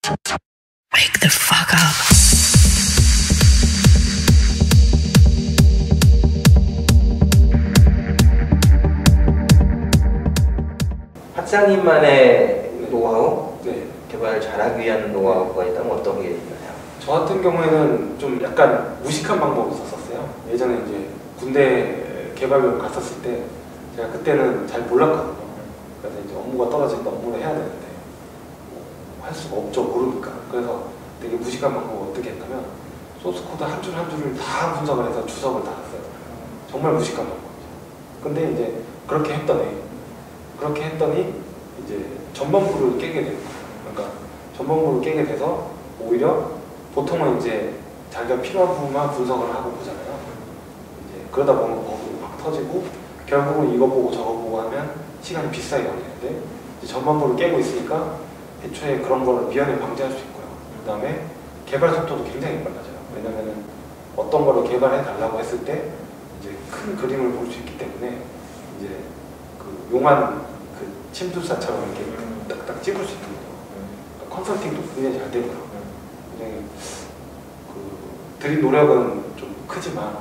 Wake the fuck up. 학장님만의 노하우? 네. 개발을 잘하기 위한 노하우가 있다면 어떤 게 있나요? 저 같은 경우에는 좀 약간 무식한 방법을 썼었어요. 예전에 이제 군대 개발을 갔었을 때 제가 그때는 잘 몰랐거든요. 그래서 이제 업무가 떨어진다, 업무를 해야 되는데 할 수가 없죠, 모르니까. 그래서 되게 무식한 방법을 어떻게 했냐면 소스 코드 한 줄 한 줄을 다 분석을 해서 주석을 달았어요. 정말 무식한 방법이죠. 근데 이제 그렇게 했더니 이제 전반부를 깨게 돼요. 그러니까 전반부를 깨게 돼서 오히려 보통은 이제 자기가 필요한 부분만 분석을 하고 보잖아요. 이제 그러다 보면 버그가 막 터지고 결국은 이거 보고 저거 보고 하면 시간이 비싸게 걸리는데 이제 전반부를 깨고 있으니까 애초에 그런 거를 미연에 방지할 수 있고요. 그 다음에 개발 속도도 굉장히 빨라져요. 왜냐면은 어떤 거를 개발해 달라고 했을 때 이제 큰 그림을 볼 수 있기 때문에 이제 그 용한 그 침투사처럼 이렇게 딱딱 찍을 수 있는 거죠. 컨설팅도 굉장히 잘 되고요. 굉장히 그 들인 노력은 좀 크지만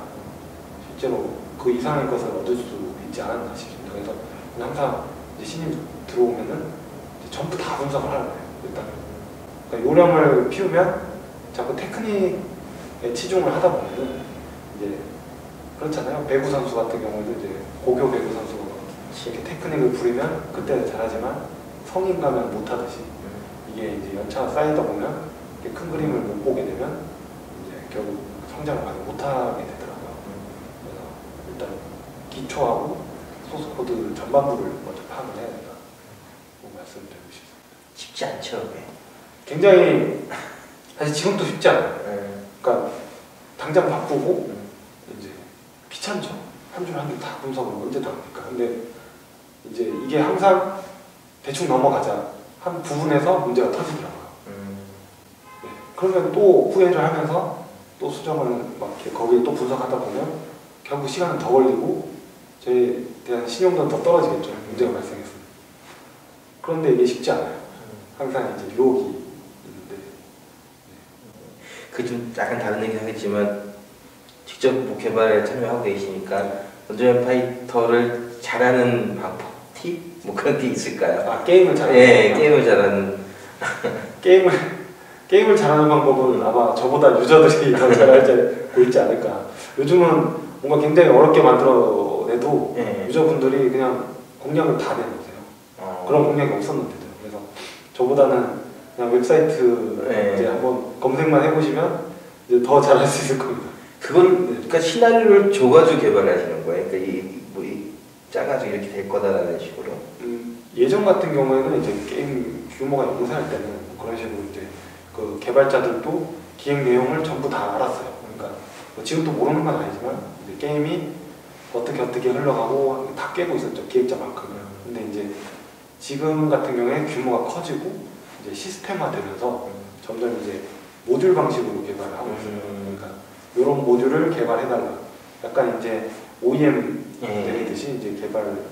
실제로 그 이상의 것을 얻을 수 있지 않았나 싶습니다. 그래서 항상 이제 신입 들어오면은 이제 전부 다 분석을 하는 거예요. 일단 그러니까 요령을 피우면 자꾸 테크닉에 치중을 하다 보면은 이제 그렇잖아요. 배구 선수 같은 경우도 이제 고교 배구 선수가 이렇게 테크닉을 부리면 그때는 잘하지만 성인 가면 못하듯이 이게 이제 연차가 쌓이다 보면 이렇게 큰 그림을 못 보게 되면 이제 결국 성장을 많이 못하게 되더라고요. 그래서 일단 기초하고 소스 코드 전반부를 먼저 파악을 해야 된다. 뭐 말씀드리고 싶습니다. 쉽지 않죠, 그게. 굉장히 사실 지금도 쉽지 않아요. 그러니까 당장 바꾸고 이제 귀찮죠. 한 줄 한 줄 다 분석을 언제 다 합니까? 근데 이제 이게 항상 대충 넘어가자 한 부분에서 문제가 터지더라고요. 네. 그러면 또 후회를 하면서 또 수정을 막 이렇게 거기에 또 분석하다 보면 결국 시간은 더 걸리고 저에 대한 신용도는 더 떨어지겠죠. 문제가 발생했습니다. 그런데 이게 쉽지 않아요. 항상 이제 유혹이 있는데. 그 좀 약간 다른 얘기긴 하겠지만 직접 뭐 개발에 참여하고 계시니까 원조연 파이터를 잘하는 방법, 팁? 뭐 그런 게 있을까요? 아, 게임을 잘하는 네, 게임을 잘하는 게임을 잘하는 방법은 아마 저보다 유저들이 더 잘할지 보이지 않을까. 요즘은 뭔가 굉장히 어렵게 만들어내도 유저분들이 그냥 공략을 다 내놓으세요. 그런 공략이 없었는데도. 그래서 저보다는 그냥 웹사이트 이제 한번 검색만 해보시면 이제 더 잘할 수 있을 겁니다. 그건 그러니까 시나리오를 줘가지고 개발하시는 거예요. 그러니까 이 짜가지고 이렇게 될 거다라는 식으로. 예전 같은 경우에는 이제 게임 규모가 영세할 때는 그런 식으로 이제 그 개발자들도 기획 내용을 전부 다 알았어요. 그러니까 뭐 지금도 모르는 건 아니지만 이제 게임이 어떻게 흘러가고 다 깨고 있었죠. 기획자만큼은. 근데 이제 지금 같은 경우에 규모가 커지고 이제 시스템화되면서 점점 이제 모듈 방식으로 개발을 하고 있어요. 그러니까 이런 모듈을 개발해달라. 약간 이제 OEM 내리듯이 이제 개발을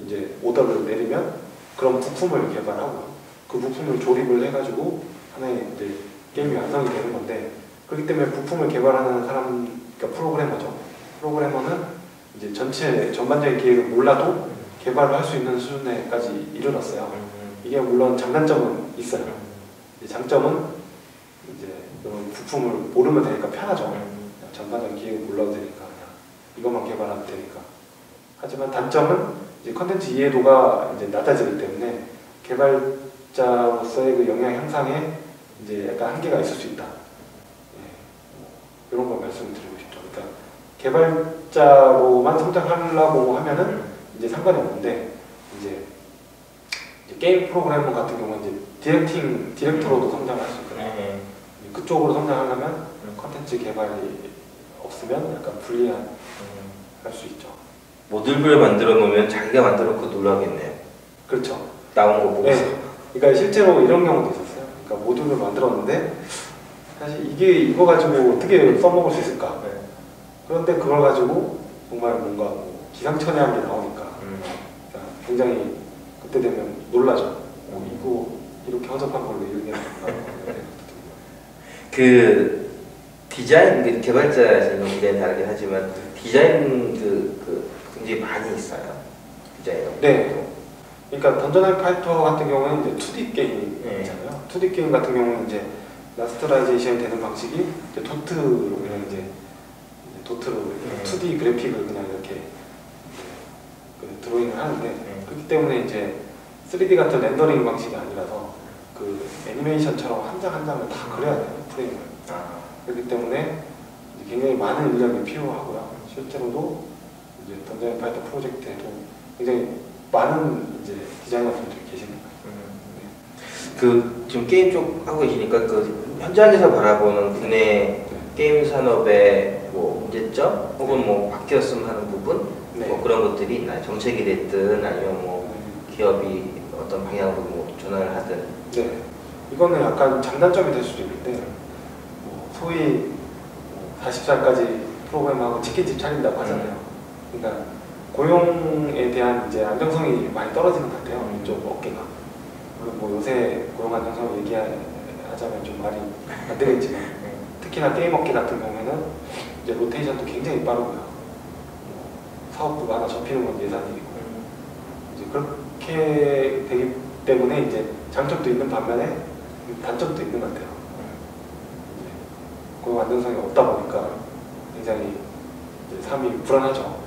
이제 오더를 내리면 그런 부품을 개발하고 그 부품을 조립을 해가지고 하나의 이제 게임이 완성이 되는 건데 그렇기 때문에 부품을 개발하는 사람, 그러니까 프로그래머죠. 프로그래머는 이제 전반적인 계획을 몰라도 개발을 할 수 있는 수준에까지 이르렀어요. 이게 물론 장단점은 있어요. 장점은 이제 이런 부품을 모르면 되니까 편하죠. 전반적인 기획을 몰라도 되니까 그냥 이것만 개발하면 되니까. 하지만 단점은 이제 컨텐츠 이해도가 이제 낮아지기 때문에 개발자로서의 그 역량 향상에 이제 약간 한계가 있을 수 있다. 이런 걸 말씀드리고 싶죠. 그러니까 개발자로만 성장하려고 하면은 이제 상관이 없는데 이제 게임 프로그래머 같은 경우는 이제 디렉터로도 성장할 수 있거든요. 그쪽으로 성장하려면 컨텐츠 개발이 없으면 약간 불리한 할 수 있죠. 모듈을 만들어 놓으면 자기가 만들었고 놀라겠네요. 그렇죠. 나온 거 보고. 네. 그러니까 실제로 이런 경우도 있었어요. 그러니까 모듈을 만들었는데 사실 이거 가지고 어떻게 써먹을 수 있을까? 그런데 그걸 가지고 정말 뭔가 뭐 기상천외한 게 나오니까 그러니까 굉장히 그때 되면 놀라죠. 이거 이렇게 허접한 걸로 얘기하는 그 디자인 그 개발자시는 디자인 다르긴 하지만 디자인 굉장히 많이 있어요. 디자인. 네. 그러니까 던전 앤 파이터 같은 경우는 이제 2D 게임이잖아요. 2D 게임 같은 경우는 이제 라스터라이제이션이 되는 방식이 이제 도트로 그냥 이제 도트로 2D 그래픽을 그냥 이렇게 드로잉을 하는데 그렇기 때문에 이제 3D 같은 렌더링 방식이 아니라서 그 애니메이션처럼 한 장 한 장을 다 그려야 돼요, 프레임을. 그렇기 때문에 굉장히 많은 인력이 필요하고요. 실제로도 이제 던전 앤 파이터 프로젝트에도 굉장히 많은 이제 디자이너분들이 계십니다. 그 지금 게임 쪽 하고 계시니까 그 현장에서 바라보는 국내 게임 산업의 뭐 문제점 혹은 뭐 바뀌었으면 하는 부분 뭐 그런 것들이 있나요? 정책이 됐든 아니면 뭐 기업이 어떤 방향으로 뭐 전환을 하든. 네, 이거는 약간 장단점이 될 수도 있는데 뭐 소위 40살까지 프로그램하고 치킨집 차린다고 하잖아요. 그러니까 고용에 대한 이제 안정성이 많이 떨어지는 것 같아요. 이쪽 업계가. 물론 뭐 요새 고용 안정성 얘기하자면 좀 말이 안 되겠지만 특히나 게임 업계 같은 경우에는 이제 로테이션도 굉장히 빠르고요. 사업부가 하나 접히는 건 예산이고 이제 그렇게 되기 때문에 이제 장점도 있는 반면에 단점도 있는 것 같아요. 고용 안정성이 없다 보니까 굉장히 이제 삶이 불안하죠.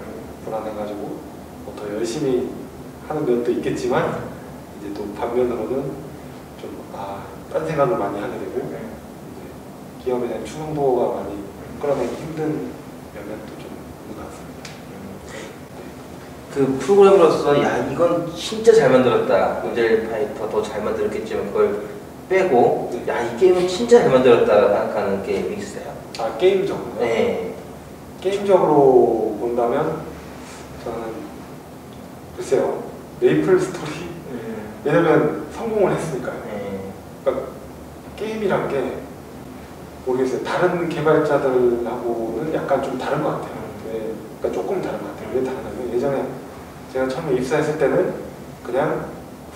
불안해가지고 뭐 더 열심히 하는 면도 있겠지만 이제 또 반면으로는 좀 딴 생각을 많이 하게 되고 이제 기업에 대한 충성도가 많이 끌어내기 힘든 면도 좀 있는 것 같습니다. 그 프로그램으로서 야 이건 진짜 잘 만들었다. 던전 파이터 더 잘 만들었겠지만 그걸 빼고 야 이 게임은 진짜 잘 만들었다 생각하는 게임이 있어요. 게임적으로요? 네. 게임적으로 본다면 저는 글쎄요 메이플 스토리 왜냐면 성공을 했으니까요. 그러니까 게임이란 게 모르겠어요. 다른 개발자들하고는 약간 좀 다른 것 같아요. 그러니까 조금 다른 것 같아요. 왜 다르냐면 예전에 제가 처음에 입사했을 때는 그냥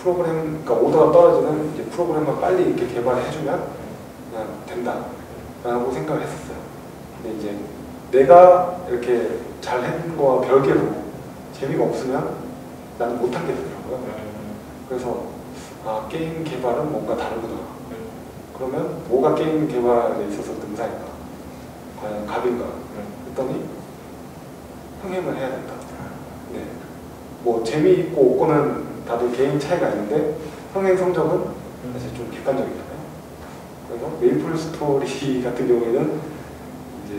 프로그램, 그러니까 오더가 떨어지는 이제 프로그램만 빨리 이렇게 개발해주면 그냥 된다라고 생각을 했었어요. 근데 이제 내가 이렇게 잘 했는 거와 별개로 재미가 없으면 나는 못하게 되더라고요. 그래서 게임 개발은 뭔가 다르구나. 그러면 뭐가 게임 개발에 있어서 능사인가? 과연 갑인가? 했더니 흥행을 해야 된다. 네. 뭐 재미있고 없고는 다들 개인 차이가 있는데 흥행 성적은 사실 좀 객관적이잖아요. 그래서 메이플 스토리 같은 경우에는 이제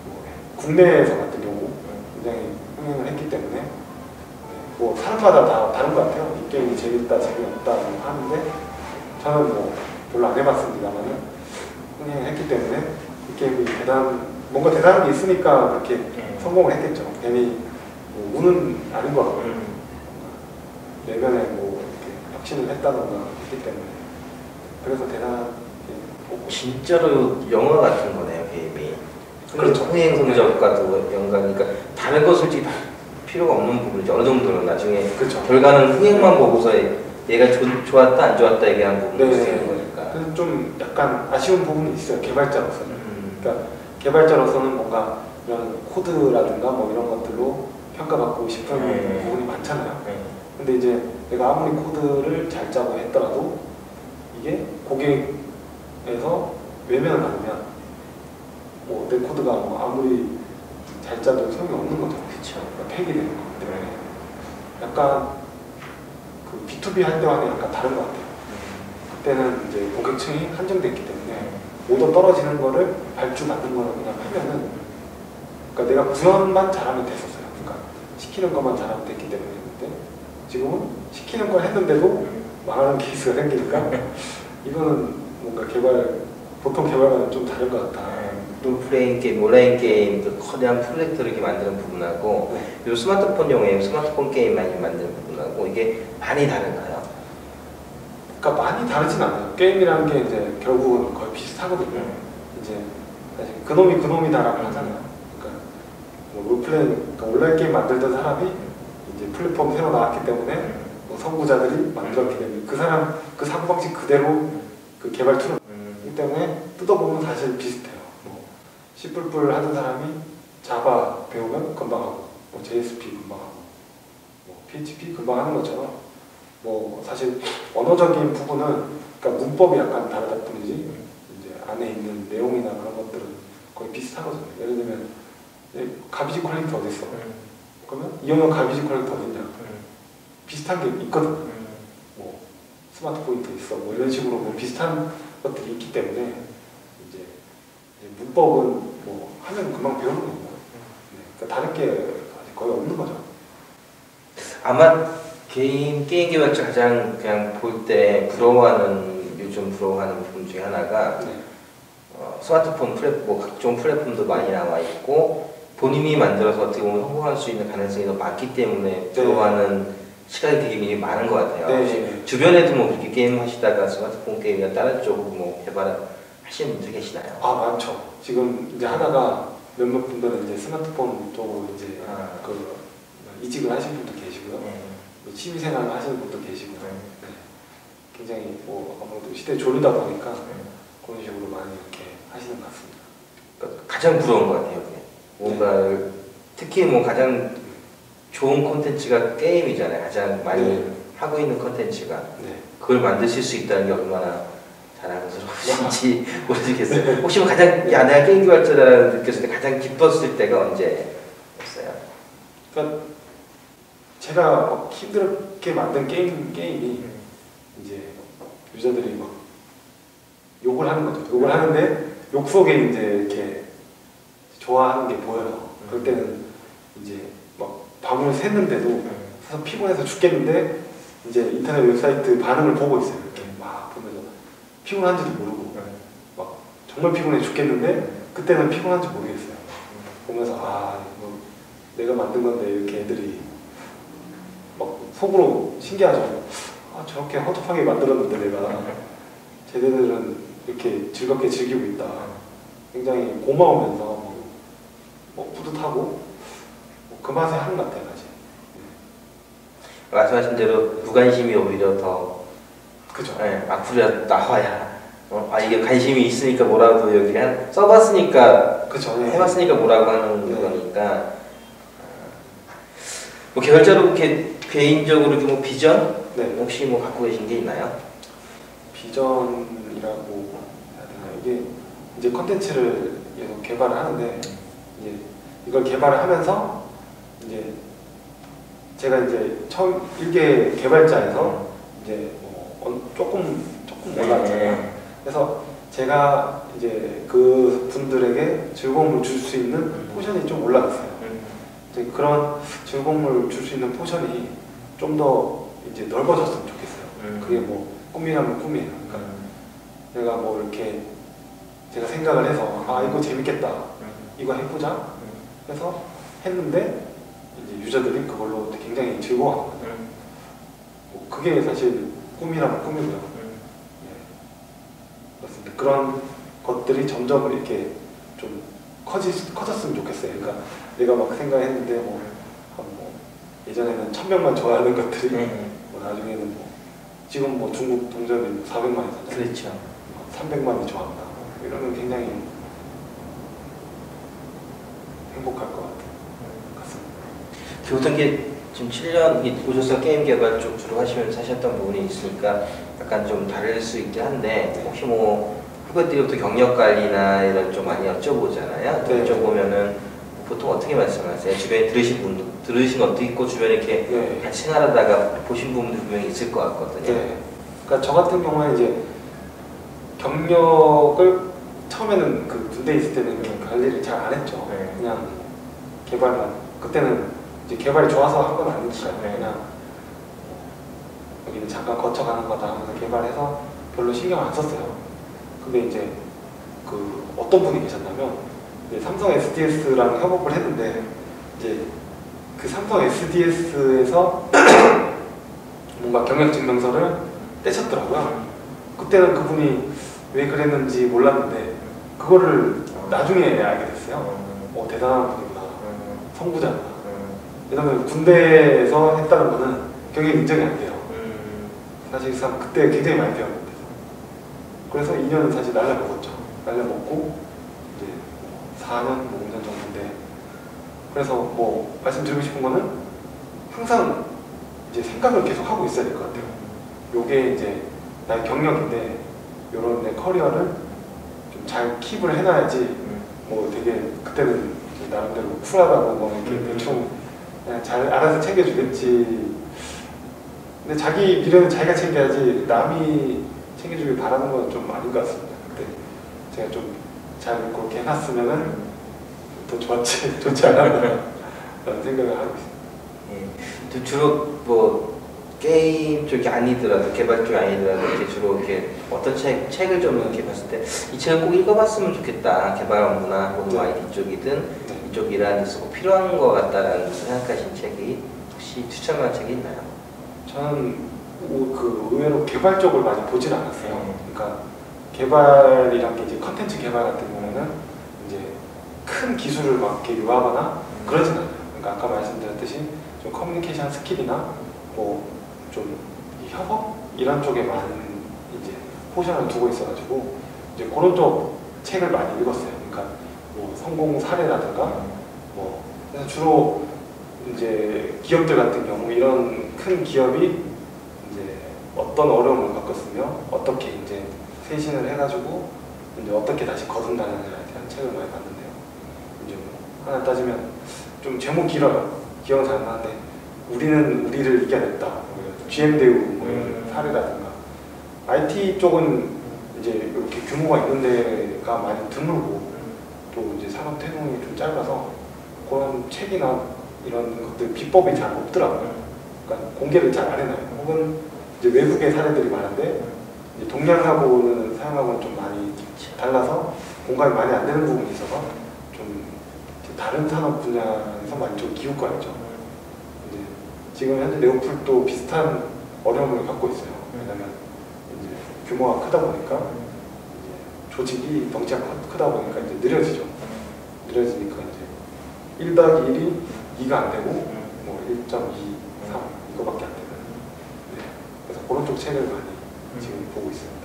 뭐 국내에서 같은 경우 굉장히 흥행을 했기 때문에 뭐 사람마다 다 다른 것 같아요. 이 게임이 재밌다, 재미없다 하는데 저는 뭐 별로 안 해봤습니다만은 흥행했기 때문에 이 게임이 뭔가 대단한 게 있으니까 그렇게 성공을 했겠죠. 괜히 뭐 운은 아닌 것 같고요. 내면에 뭐 이렇게 혁신을 했다던가 했기 때문에 그래서 대단한 진짜로 영화 같은 거네요 게임이. 그렇죠. 흥행 성적과도 연관. 그러니까 다른 거 솔직히 다 필요가 없는 부분이죠. 어느 정도는 나중에 그렇죠. 결과는 흥행만 보고서 얘가 좋았다 안 좋았다 얘기하는 부분이 있는 거니까. 그래서 좀 약간 아쉬운 부분이 있어요. 개발자로서는. 그러니까 개발자로서는 뭔가 이런 코드라든가 뭐 이런 것들로 평가받고 싶은 부분이 많잖아요. 근데 이제 내가 아무리 코드를 잘 짜고 했더라도 이게 고객에서 외면을 받으면 뭐 내 코드가 뭐 아무리 잘 짜도 소용이 없는 거죠. 그렇죠. 폐기되는 거기 때문에 약간 그 B2B 할 때와는 약간 다른 것 같아요. 그때는 이제 고객층이 한정됐기 때문에 오더 떨어지는 거를 발주받는 거를 그냥 하면은 그러니까 내가 구현만 잘하면 됐었어요. 그러니까 시키는 것만 잘하면 됐기 때문에 했는데 지금은 시키는 걸 했는데도 망하는 케이스가 생기니까 이거는 뭔가 보통 개발과는 좀 다른 것 같다. 롤플레잉 게임, 온라인 게임, 그 거대한 프로젝트를 이렇게 만드는 부분하고 요 스마트폰용의 스마트폰 게임 많이 만드는 부분하고 이게 많이 다른가요? 그러니까 많이 다르진 않아요. 게임이라는 게 이제 결국은 거의 비슷하거든요. 이제 사실 그놈이다라고 하잖아요. 그러니까 뭐 롤플레잉, 그러니까 온라인 게임 만들던 사람이 이제 플랫폼 새로 나왔기 때문에 뭐 선구자들이 만들었기 때문에 그 사람 그 사고방식 그대로 그 개발 툴을 그렇기 때문에 뜯어보면 사실 비슷해요. 뭐 C++ 하던 사람이 자바 배우면 금방 하고, 뭐 JSP 금방 하고, 뭐 PHP 금방 하는 것처럼 뭐 사실 언어적인 부분은 그러니까 문법이 약간 다르다 뿐이지 이제 안에 있는 내용이나 그런 것들은 거의 비슷하거든요. 예를 들면 가비지 컬렉터 어디 있어? 그러면 이용형 가비지 컬렉터 어딨냐? 비슷한 게 있거든. 뭐 스마트 포인터 있어. 뭐 이런 식으로 뭐 비슷한 것들이 있기 때문에 이제 문법은 뭐 하면 금방 배우는 거고, 그러니까 다른 게 거의 없는 거죠. 아마 게임 개발자 가장 그냥 볼 때 부러워하는 요즘 부러워하는 부분 중에 하나가 스마트폰 뭐 각종 플랫폼도 많이 나와 있고 본인이 만들어서 어떻게 보면 성공할 수 있는 가능성이 더 많기 때문에 부러워하는 시각이 되게 굉장히 많은 것 같아요. 주변에도 뭐 그렇게 게임 하시다가 스마트폰 게임이나 다른 쪽으로 뭐 개발하시는 분들 계시나요? 아, 많죠. 지금 이제 하다가 몇몇 분들은 이제 스마트폰 쪽으로 이제 그 이직을 하신 분도 계시고요. 뭐 취미생활 하시는 분도 계시고요. 굉장히 뭐 아무래도 시대에 조르다 보니까 그런 식으로 많이 이렇게 하시는 것 같습니다. 그러니까 가장 부러운 것 같아요. 뭔가 특히 뭐 가장 좋은 콘텐츠가 게임이잖아요. 가장 많이 하고 있는 콘텐츠가 그걸 만드실 수 있다는 게 얼마나 자랑스러우신지 모르겠어요. 혹시 뭐 가장 내가 게임 개발자라 느꼈을 때 가장 기뻤을 때가 언제였어요? 그러니까 제가 막 힘들게 만든 게임이 이제 유저들이 막 욕을 하는 거죠. 욕을 하는데 욕 속에 이제 이렇게 좋아하는 게 보여요. 그럴 때는 이제 막 밤을 샜는데도 사실 피곤해서 죽겠는데 이제 인터넷 웹사이트 반응을 보고 있어요. 이렇게 막 보면서 피곤한지도 모르고 막 정말 피곤해 죽겠는데 그때는 피곤한지 모르겠어요. 보면서 아 이거 내가 만든 건데 이렇게 애들이 막 속으로 신기하죠. 아 저렇게 허접하게 만들었는데 내가 쟤네들은 이렇게 즐겁게 즐기고 있다. 굉장히 고마우면서 뭐 뿌듯하고 그 맛에 하는 것 같아요. 사실. 말씀하신 대로 무관심이 오히려 더 그죠. 악플이 나와야 이게 관심이 있으니까 뭐라도 여기 써봤으니까 그죠. 해봤으니까 뭐라고 하는 거니까 뭐 개발자로 이렇게 개인적으로 이렇게 뭐 비전 혹시 뭐 갖고 계신 게 있나요? 비전이라고 해야 되나요? 이게 이제 컨텐츠를 계속 개발을 하는데 이제 이걸 개발을 하면서 이제 제가 이제 처음 1개 개발자에서 이제 뭐 조금 올라왔잖아요. 그래서 제가 이제 그 분들에게 즐거움을 줄 수 있는 포션이 좀 올라갔어요. 이제 그런 즐거움을 줄 수 있는 포션이 좀 더 이제 넓어졌으면 좋겠어요. 그게 뭐 꿈이라면 꿈이에요. 그러니까 내가 뭐 이렇게 제가 생각을 해서 아 이거 재밌겠다, 이거 해보자 해서 했는데 이제 유저들이 그걸로 굉장히 즐거워하거든요. 뭐 그게 사실 꿈이라면 꿈이고요. 그렇습니다. 그런 것들이 점점 이렇게 좀 커졌으면 좋겠어요. 그러니까 내가 막 생각했는데 뭐 예전에는 1000명만 좋아하는 것들이 뭐 나중에는 뭐 지금 뭐 중국 동접이 400만이잖아요. 그렇죠. 300만이 좋아한다. 이러면 굉장히 행복할 것 같습니다. 교통 게 지금 7년 오셔서 게임 개발 쪽 주로 하시면서 하셨던 부분이 있으니까 약간 좀 다를 수 있긴 한데 혹시 뭐 후배들부터 경력 관리나 이런 좀 많이 여쭤보잖아요. 여쭤보면은 보통 어떻게 말씀하세요? 주변에 들으신 것도 있고 주변에 이렇게 같이 생활하다가 보신 부분도 분명히 있을 것 같거든요. 그러니까 저 같은 경우는 이제 경력을 처음에는 그 군대에 있을 때는 관리를 잘 안 했죠. 그냥 개발만 그때는 이제 개발이 좋아서 한 건 아니니까 그냥 여기는 잠깐 거쳐가는 거다 하면서 개발해서 별로 신경 안 썼어요. 근데 이제 그 어떤 분이 계셨냐면 삼성 SDS랑 협업을 했는데 이제 그 삼성 SDS에서 뭔가 경력증명서를 떼셨더라고요. 그때는 그분이 왜 그랬는지 몰랐는데 그거를 나중에 알게 됐어요. 대단한 분이구나. 선구자구나. 왜냐면 군대에서 했다는 거는 경력 인정이 안 돼요. 사실상 그때 굉장히 많이 배웠는데 그래서 2년은 사실 날려먹었죠. 날려먹고 이제 4년, 5년 정도인데 그래서 뭐 말씀드리고 싶은 거는 항상 이제 생각을 계속 하고 있어야 될 것 같아요. 요게 이제 나의 경력인데 요런 내 커리어를 좀 잘 킵을 해놔야지 뭐 되게 그때는 이제 나름대로 쿨하다고 뭐 이렇게 대충 그냥 잘 알아서 챙겨주겠지. 근데 자기 미래는 자기가 챙겨야지 남이 챙겨주길 바라는 건 좀 아닌 것 같습니다. 근데 제가 좀 잘 그렇게 해놨으면은 더 좋지 않았나 라는 생각을 하고 있습니다. 예. 주로 뭐 게임 쪽이 아니더라도 개발 쪽이 아니더라도 이렇게 주로 이렇게 어떤 책을 좀 이렇게 봤을 때 이 책을 꼭 읽어봤으면 좋겠다. 개발 업무나 혹은 IT 쪽이든 이쪽 일하는데 꼭 필요한 것 같다라는 생각하신 책이 혹시 추천할 책이 있나요? 저는 그 의외로 개발 쪽을 많이 보질 않았어요. 그러니까 개발이란 게 이제 컨텐츠 개발 같은 경우는 이제 큰 기술을 막 이렇게 요하거나 그러진 않아요. 그러니까 아까 말씀드렸듯이 좀 커뮤니케이션 스킬이나 뭐 좀 협업 이런 쪽에 많은 이제 포션을 두고 있어가지고 이제 그런 쪽 책을 많이 읽었어요. 그러니까 뭐 성공 사례라든가 뭐 그래서 주로 이제 기업들 같은 경우 이런 큰 기업이 이제 어떤 어려움을 겪었으며 어떻게 이제 쇄신을 해가지고 이제 어떻게 다시 거듭나느냐에 대한 책을 많이 봤는데요. 이제 뭐 하나 따지면 좀 제목 길어요. 기억은 잘 나는데 우리는 우리를 이겨냈다. GM대우 뭐 사례라든가 IT 쪽은 이제 이렇게 규모가 있는 데가 많이 드물고 또 이제 산업 태동이 좀 짧아서 그런 책이나 이런 것들 비법이 잘 없더라고요. 그러니까 공개를 잘 안 해놔요. 혹은 이제 외국의 사례들이 많은데 이제 동양하고는 사용하고는 좀 많이 달라서 공감이 많이 안 되는 부분이 있어서 좀 다른 산업 분야에서 많이 좀 기웃거리죠. 이제 지금 현재 네오플도 비슷한 어려움을 갖고 있어요. 왜냐면 이제 규모가 크다 보니까 이제 조직이 덩치가 크다 보니까 이제 느려지죠. 느려지니까 이제 1 더하기 1이 2가 안 되고 뭐 1.2, 3 이거밖에 안 되는. 네. 그래서 그런 쪽 책을 많이 지금 보고 있습니다.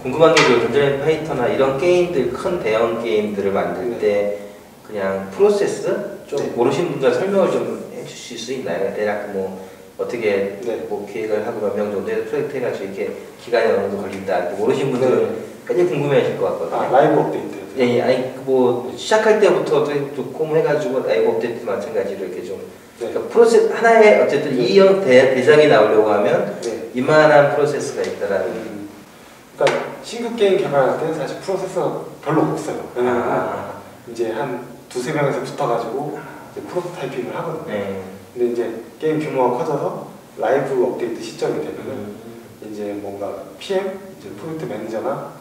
궁금한 게 그 던전 파이터나 이런 게임들 큰 대형 게임들을 만들 때 그냥 프로세스 좀 모르시는 분들 설명을 좀 해주실 수 있나요? 대략 뭐 어떻게 뭐 기획을 하고 몇 명 정도의 프로젝트 해가지고 이렇게 기간이 어느 정도 걸린다 이렇게 모르시는 분들은 굉장히 궁금해하실 것 같거든요. 아, 라이브 업데이트. 예, 아니 뭐 시작할 때부터 조금 해가지고 라이브 업데이트 마찬가지로 이렇게 좀 그러니까 프로세스 하나의 어쨌든 이형 대작이 나오려고 하면 이만한 프로세스가 있다라는. 그러니까 신규 게임 개발할 때는 사실 프로세스가 별로 없어요. 왜냐면 이제 한 두세 명에서 붙어가지고 이제 프로토타이핑을 하거든요. 근데 이제 게임 규모가 커져서 라이브 업데이트 시점이 되면은 이제 뭔가 PM, 이제 프로젝트 매니저나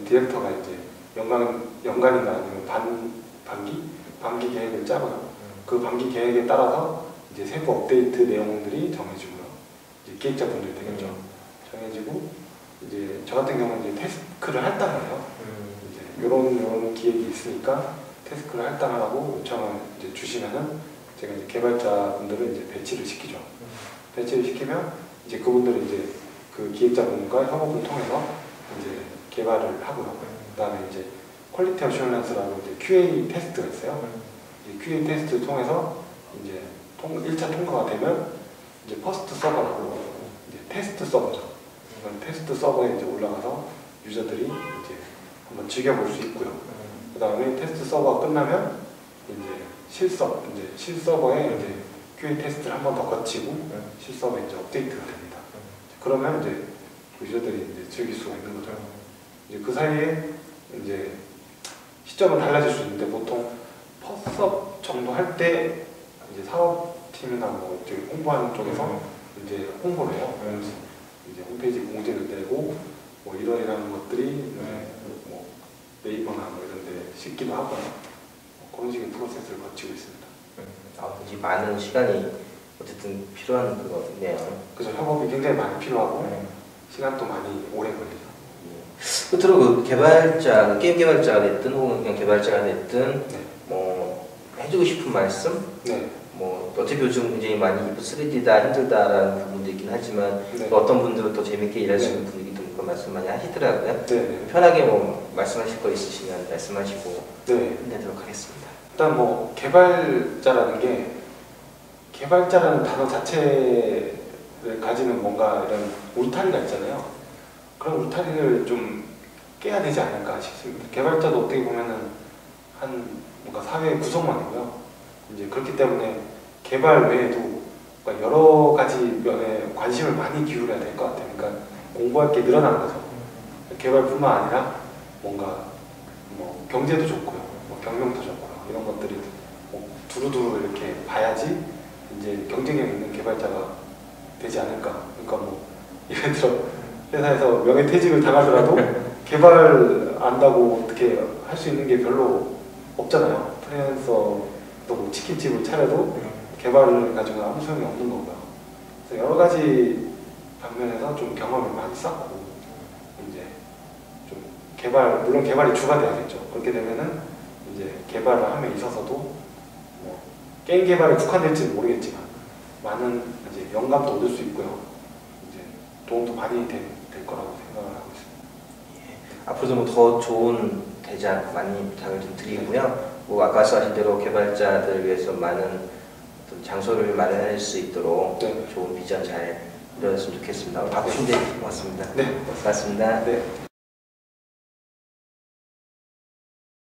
디렉터가 이제 연간이나 아니면 반기 계획을 짜고요. 그 반기 계획에 따라서 이제 세부 업데이트 내용들이 정해지고요. 이제 기획자분들이 되겠죠. 정해지고 이제 저 같은 경우는 이제 테스크를 할당해요. 이제 이런 기획이 있으니까 테스크를 할당하라고 요청을 이제 주시면은 제가 이제 개발자분들을 이제 배치를 시키죠. 배치를 시키면 이제 그분들은 이제 그 기획자분과 협업을 통해서 이제 개발을 하고요. 그다음에 이제 퀄리티 어슈런스라고 이제 QA 테스트가 있어요. 이제 QA 테스트를 통해서 이제 1차 통과가 되면 이제 퍼스트 서버라고 이제 테스트 서버죠. 테스트 서버에 이제 올라가서 유저들이 이제 한번 즐겨볼 수 있고요. 그다음에 테스트 서버가 끝나면 이제 실서버에 이제 QA 테스트를 한 번 더 거치고 실서버에 이제 업데이트가 됩니다. 그러면 이제 유저들이 이제 즐길 수가 있는 거죠. 이제 그 사이에 이제 시점은 달라질 수 있는데 보통 퍼스업 정도 할 때 이제 사업팀이나 뭐 이제 홍보하는 쪽에서 이제 홍보를 해요. 이제 홈페이지 공지를 내고 뭐 이런 것들이 뭐 네이버나 뭐 이런 데 싣기도 하거나 그런 식의 프로세스를 거치고 있습니다. 굉장히 많은 시간이 어쨌든 필요한 거거든요. 그래서 협업이 굉장히 많이 필요하고 시간도 많이 오래 걸리죠. 끝으로 그 개발자, 게임 개발자가 됐든 혹은 그냥 개발자가 됐든 뭐 해주고 싶은 말씀? 뭐 어차피 요즘 굉장히 많이 3D다 힘들다라는 부분도 있긴 하지만 네. 또 어떤 분들은 또 재밌게 일할 수 네. 있는 분위기도 있고 말씀 많이 하시더라고요. 네. 편하게 뭐 말씀하실 거 있으시면 말씀하시고 네. 끝내도록 하겠습니다. 일단 뭐 개발자라는 게 개발자라는 단어 자체를 가지는 뭔가 이런 울타리가 있잖아요. 그런 울타리를 좀 깨야 되지 않을까 싶습니다. 개발자도 어떻게 보면은 한 뭔가 사회의 구성원이고요. 이제 그렇기 때문에 개발 외에도 그러니까 여러 가지 면에 관심을 많이 기울여야 될 것 같아요. 그러니까 공부할 게 늘어나는 거죠. 개발뿐만 아니라 뭔가 뭐 경제도 좋고요, 뭐 경영도 좋고요, 이런 것들이 뭐 두루두루 이렇게 봐야지 이제 경쟁력 있는 개발자가 되지 않을까. 그러니까 뭐 예를 들어 회사에서 명예퇴직을 당하더라도 개발 안다고 어떻게 할 수 있는 게 별로 없잖아요. 프리랜서도 뭐 치킨집을 차려도 개발을 가지고 아무 소용이 없는 거고요. 그래서 여러 가지 방면에서 좀 경험을 많이 쌓고 이제 좀 개발, 물론 개발이 주가 돼야겠죠. 그렇게 되면은 이제 개발을 함에 있어서도 뭐 게임 개발에 국한될지는 모르겠지만 많은 이제 영감도 얻을 수 있고요. 이제 도움도 많이 될 거라고 생각을 하고 있습니다. 앞으로도 뭐 더 좋은 대작 많이 부탁을 좀 드리고요. 뭐 아까 말씀하신 대로 개발자들을 위해서 많은 어떤 장소를 마련할 수 있도록 네. 좋은 비전 잘 이루어졌으면 좋겠습니다. 오늘 바쁘신데 고맙습니다. 네, 고맙습니다. 네.